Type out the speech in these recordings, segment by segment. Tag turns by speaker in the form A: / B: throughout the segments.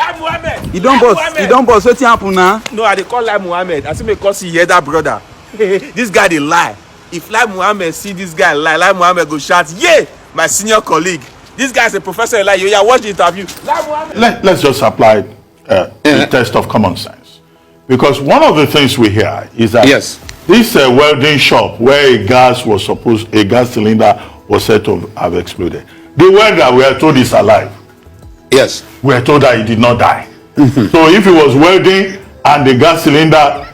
A: Lai Muhammad.
B: You don't boss. What's happen now?
A: No, I dey call Lai Muhammad. I see me call see that brother. This guy dey lie. If Lai Muhammad see this guy lie, Lai Muhammad go shout, "Yeah, my senior colleague. This guy is a professor." Like you, watch the interview. Lai Muhammad.
C: Let's just apply the test of common sense, because one of the things we hear is that this welding shop where a gas cylinder was said to have exploded. The welder, we are told, is alive.
D: Yes.
C: We are told that he did not die. So if he was welding and the gas cylinder,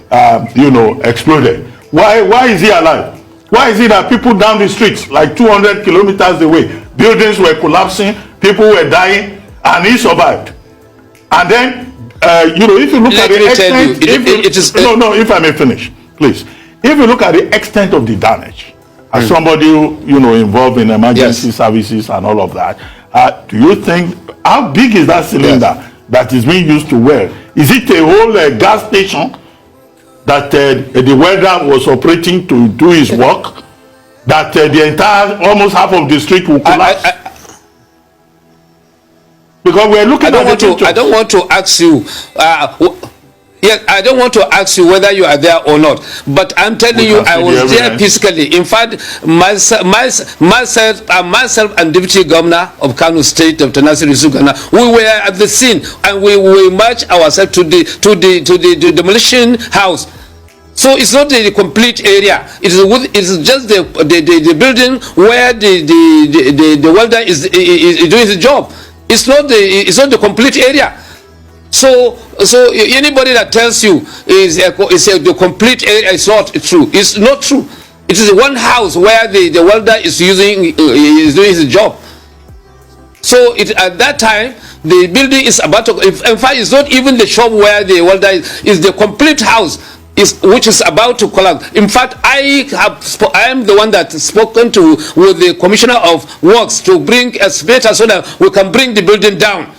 C: exploded, why is he alive? Why is it that people down the streets, like 200 kilometers away, buildings were collapsing, people were dying, and he survived? And then, if you look at the extent, if I may finish, please. If you look at the extent of the damage, as somebody involved in emergency services and all of that, do you think, how big is that cylinder that is being used to weld? Is it a whole gas station that the welder was operating to do his work, that the entire, almost half of the street will collapse? Because we're looking at the picture.
D: I don't want to ask you, I don't want to ask you whether you are there or not, but I'm telling you, I was there physically. In fact, myself and Deputy Governor of Kano State, Dr. Nasir Yusuf, we were at the scene, and we marched ourselves to the demolition house. So it's not the complete area. It's just the building where the welder is doing his job. It's not the complete area. So anybody that tells you the complete area is not true. It's not true. It is one house where the welder is doing his job. So at that time the building is about to. In fact, it's not even the shop where the welder is the complete house which is about to collapse. In fact, I am the one that spoken with the Commissioner of Works to bring a spacer so that we can bring the building down,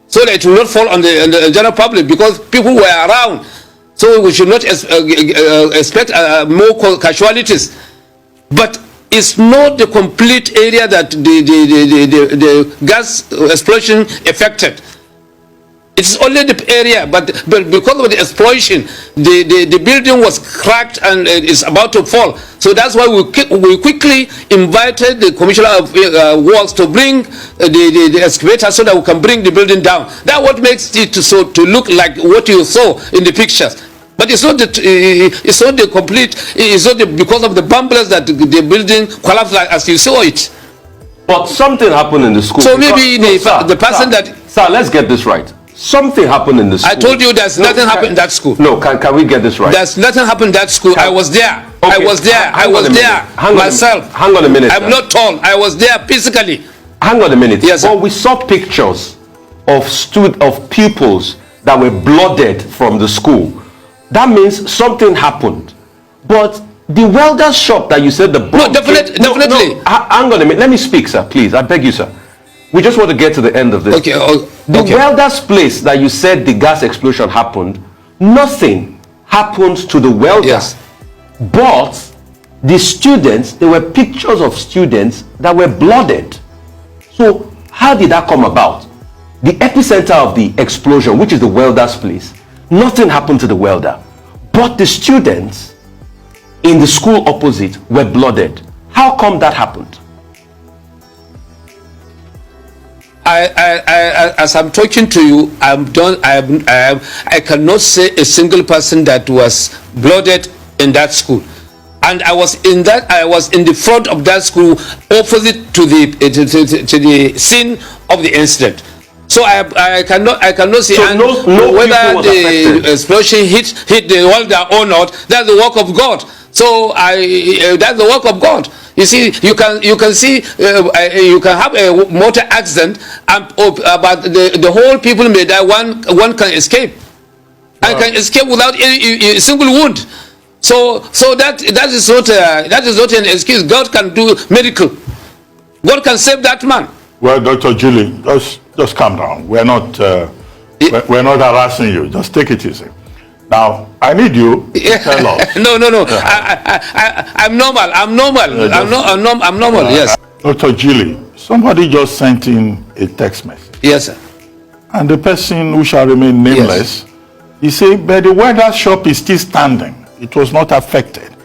D: so that it will not fall on the general public, because people were around. So we should not expect more casualties. But it's not the complete area that the gas explosion affected. It's only the area, but because of the explosion, the building was cracked and it's about to fall. So that's why we quickly invited the Commissioner of Works to bring the excavator so that we can bring the building down. That's what makes it to look like what you saw in the pictures. But it's not the complete. It's not because of the bumblers that the building collapsed like as you saw it.
E: But something happened in the school.
D: So maybe the person that.
E: Sir, let's get this right. Something happened in the school.
D: I told you there's nothing happened in that school.
E: No, can we get this right?
D: There's nothing happened in that school. I was there.
E: Okay.
D: I was there. I was there myself.
E: Hang on a minute.
D: I'm not told. I was there physically.
E: Hang on a minute.
D: Yes, sir.
E: Well, we saw pictures of pupils that were blooded from the school. That means something happened. But the welder's shop that you said the bomb.
D: No, definitely.
E: No, hang on a minute. Let me speak, sir. Please, I beg you, sir. We just want to get to the end of this.
D: Okay.
E: The welder's place that you said the gas explosion happened, nothing happened to the welder.
D: Yes.
E: But the students, there were pictures of students that were blooded. So how did that come about? The epicenter of the explosion, which is the welder's place, nothing happened to the welder. But the students in the school opposite were blooded. How come that happened?
D: As I'm talking to you, I cannot say a single person that was blooded in that school. And I was in the front of that school, opposite to the scene of the incident. So I cannot say whether the explosion hit the welder or not. That's the work of God. So that's the work of God. You see, you can see you can have a motor accident, but the whole people may die. One can escape, and can escape without a single wound. So that is not an excuse. God can do miracle. God can save that man.
C: Well, Dr. Julie, just calm down. We're not harassing you. Just take it easy. Now, I need you to tell us.
D: No. I'm normal. I'm normal. Yes.
C: Dr. Julie, somebody just sent in a text message.
D: Yes, sir.
C: and the person who shall remain nameless,
D: Yes.
C: he said, but the welder shop is still standing. It was not affected.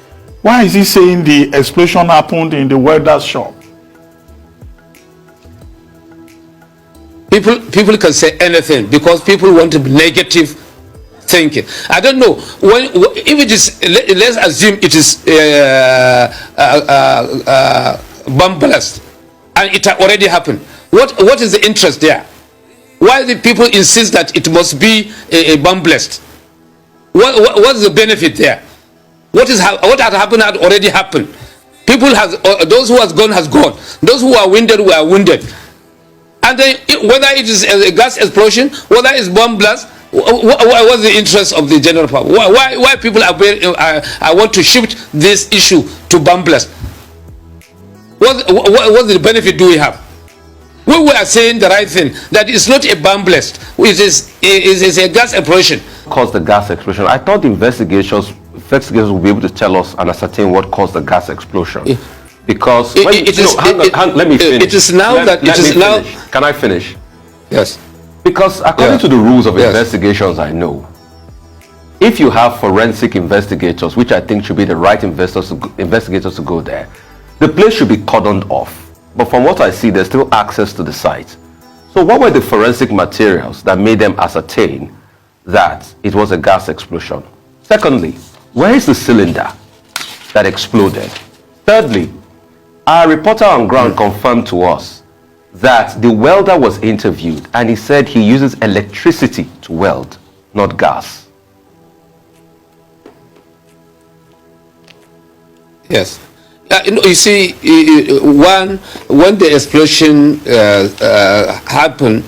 C: Why is he saying the explosion happened in the welder's shop?
D: People can say anything because people want to be negative thinking. I don't know if it is. Let's assume it is bomb blast, and it already happened. What is the interest there? Why the people insist that it must be a bomb blast? What is the benefit there? What had happened had already happened. People those who has gone. Those who are wounded were wounded. And then whether it is a gas explosion, whether it's bomb blast, what's the interest of the general public? Why people I want to shift this issue to bomb blast? What the benefit do we have? We were saying the right thing, that it's not a bomb blast, it is a gas explosion.
E: Caused the gas explosion? I thought investigators will be able to tell us and ascertain what caused the gas explosion. Yeah. Because let me finish.
D: It is now
E: Can I finish?
D: Yes.
E: Because according to the rules of investigations, I know, if you have forensic investigators, which I think should be the right investigators to go there, the place should be cordoned off. But from what I see, there's still access to the site. So what were the forensic materials that made them ascertain that it was a gas explosion? Secondly, where is the cylinder that exploded? Thirdly, our reporter on ground confirmed to us that the welder was interviewed and he said he uses electricity to weld, not gas.
D: Yes. You see, when the explosion happened,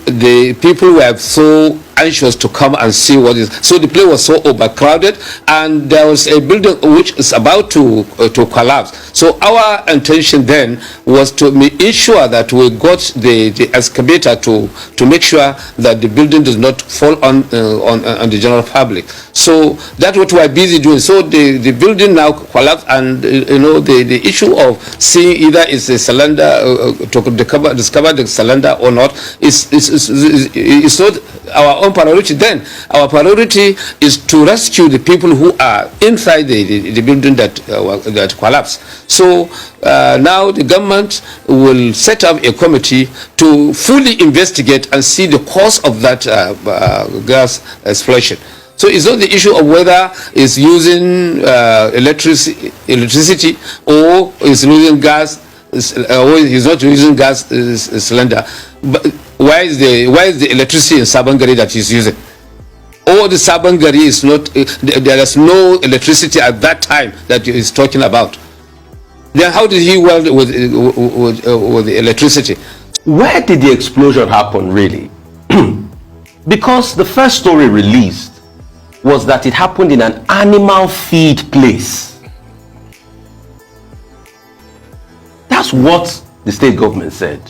D: the people were so anxious to come and see what is. So the place was so overcrowded, and there was a building which is about to collapse. So our intention then was to ensure that we got the excavator to make sure that the building does not fall on the general public. So that's what we are busy doing. So the building now collapsed, and the issue of seeing either is a cylinder to discover the cylinder or not is not our own priority. Then our priority is to rescue the people who are inside the building that collapsed. So now the government will set up a committee to fully investigate and see the cause of that gas explosion. So it's not the issue of whether it's using electricity or it's using gas, or he's not using gas cylinder. But why is the electricity in Sabangari that he's using? Or the Sabangari is not, there is no electricity at that time that he's talking about. Then how did he weld with the electricity?
E: Where did the explosion happen really? Because the first story released was that it happened in an animal feed place. That's what the state government said.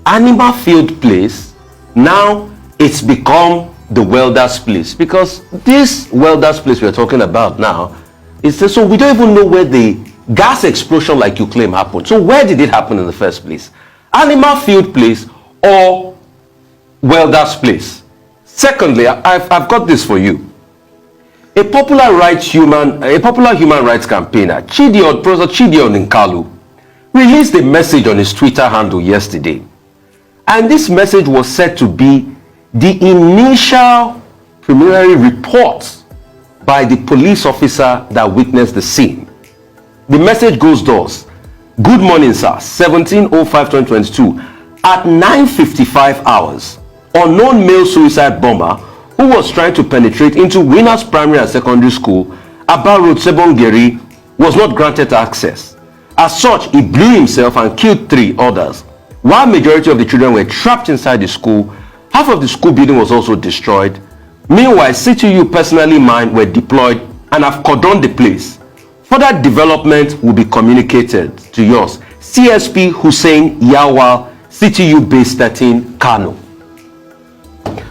E: Animal field place, now it's become the welder's place, because this welder's place we're talking about now is so we don't even know where the gas explosion like you claim happened. So where did it happen in the first place? Animal field place or welder's place? Secondly, I've got this for you. A popular human rights campaigner, Professor Chidion Nkalu, released a message on his Twitter handle yesterday. And this message was said to be the initial preliminary report by the police officer that witnessed the scene. The message goes thus: "Good morning, sir. 17/05/2022 at 9:55 hours. Unknown male suicide bomber who was trying to penetrate into Winners Primary and Secondary School, Aba Road, Sebongeri, was not granted access. As such, he blew himself and killed 3 others. While majority of the children were trapped inside the school, half of the school building was also destroyed. Meanwhile, CTU personnel mine were deployed and have cordoned the place. Further development will be communicated to yours. CSP Hussein Yawal, CTU Base 13, Kano."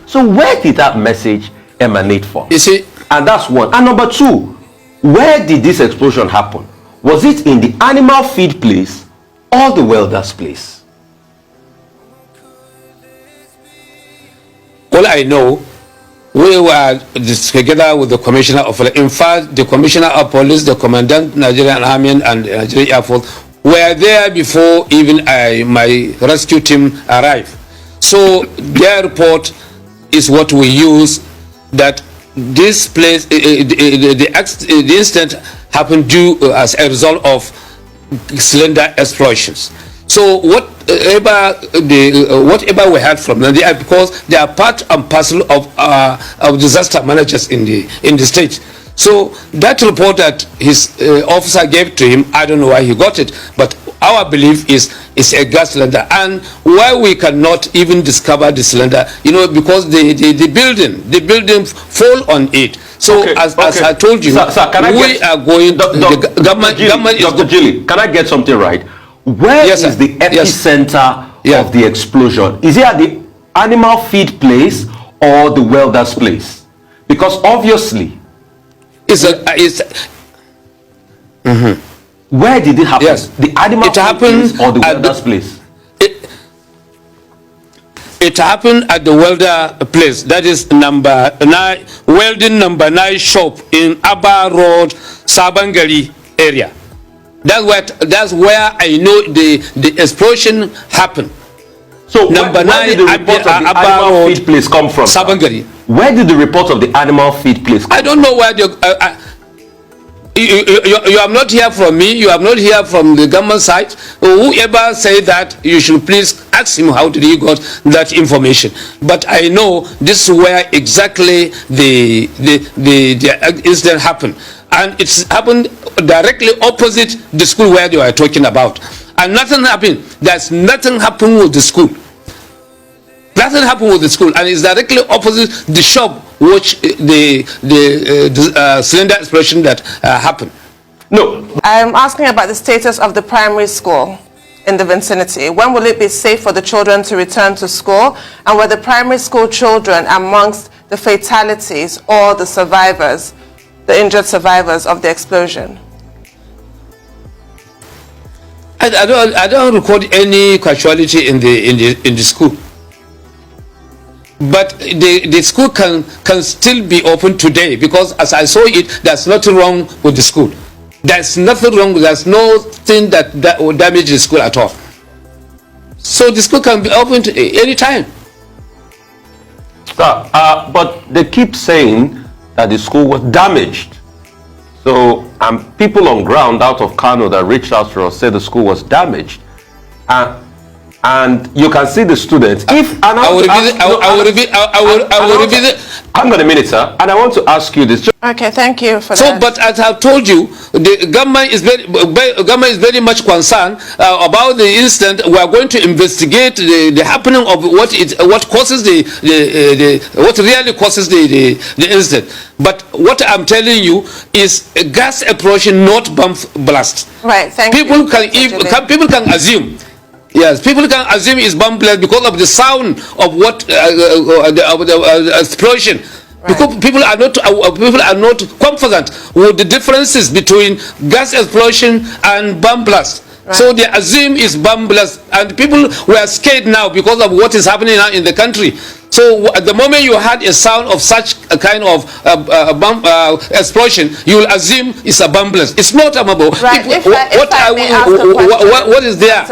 E: So where did that message emanate from?
D: You see,
E: and that's one. And number two, where did this explosion happen? Was it in the animal feed place or the welder's place?
D: all I know, we were together with the commissioner of police. In fact, the commissioner of police, the commandant, Nigerian Army and Nigerian Air Force were there before even my rescue team arrived. So their report is what we use, that this place, the incident happened due as a result of cylinder explosions. So whatever we heard from them, because they are part and parcel of disaster managers in the state. So that report that his officer gave to him, I don't know why he got it, but our belief is a gas cylinder. And why we cannot even discover the cylinder, because the building fall on it. So
E: okay,
D: as I told you,
E: sir,
D: are going. The government is.
E: Dr. Gilly, can I get something right? Where
D: Yes,
E: is
D: sir.
E: the epicenter of the explosion? Is it at the animal feed place or the welder's place? Because obviously, where did it happen?
D: Yes.
E: The animal feed place or the welder's place?
D: It happened at the welder place. That is number 9, welding number 9 shop in Aba Road, Sabangari area. That's where I know the explosion happened.
E: So
D: number
E: where did the report of the animal feed place come from?
D: Sabangari.
E: Where did the report of the animal feed place come
D: I don't know where you have not heard from me, you have not heard from the government side. Whoever say that, you should please ask him how did he got that information. But I know this is where exactly the incident happened. And it's happened directly opposite the school where they were talking about. And nothing happened. There's nothing happened with the school. Nothing happened with the school, and it's directly opposite the shop which the cylinder explosion that happened.
E: No.
F: I'm asking about the status of the primary school in the vicinity. When will it be safe for the children to return to school? And were the primary school children amongst the fatalities or the survivors, the injured survivors of the explosion?
D: I don't record any casualty in the school. But the school can still be open today, because as I saw it, there's nothing wrong with the school. There's nothing wrong. There's nothing that will damage the school at all. So the school can be open any time.
E: Sir, but they keep saying that the school was damaged. So people on ground out of Kano that reached out to us said the school was damaged. And you can see the students.
D: I will revisit.
E: Hang on a minute, sir. And I want to ask you this.
F: Okay, thank you for that.
D: So, but as I've told you, the government is very much concerned about the incident. We are going to investigate the happening of what causes what really causes the incident. But what I'm telling you is a gas explosion, not bomb blast.
F: Right. Thank
D: people
F: you.
D: People can assume. Yes, people can assume it's bomb blast because of the sound of what the explosion. Right. Because people are not confident with the differences between gas explosion and bomb blast. Right. So they assume it's bomb blast, and people were scared now because of what is happening now in the country. So at the moment you had a sound of such a kind of bomb explosion, you will assume it's a bomb blast. It's not a bomb.
F: Right.
D: What is there?